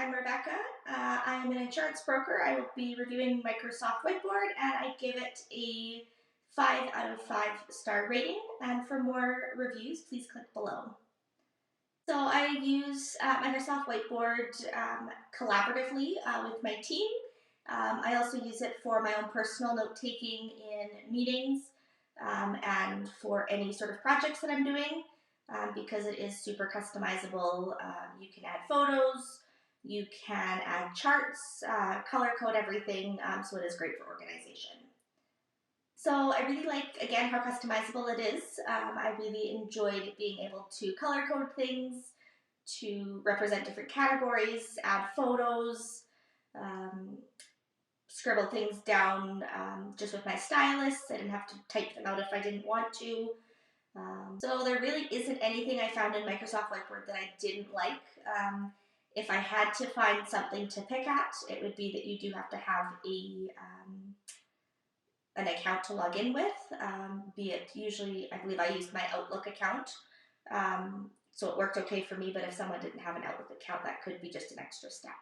I'm Rebecca. I am an insurance broker. I will be reviewing Microsoft Whiteboard, and I give it a 5 out of 5 star rating. And for more reviews, please click below. So I use Microsoft Whiteboard collaboratively with my team. I also use it for my own personal note-taking in meetings and for any sort of projects that I'm doing because it is super customizable. You can add photos, you can add charts, color code everything, so it is great for organization. So I really like, again, how customizable it is. I really enjoyed being able to color code things, to represent different categories, add photos, scribble things down just with my stylus. I didn't have to type them out if I didn't want to. So there really isn't anything I found in Microsoft Whiteboard that I didn't like. If I had to find something to pick at, it would be that you do have to have an account to log in with, be it usually, I believe I used my Outlook account. So it worked okay for me, but if someone didn't have an Outlook account, that could be just an extra step.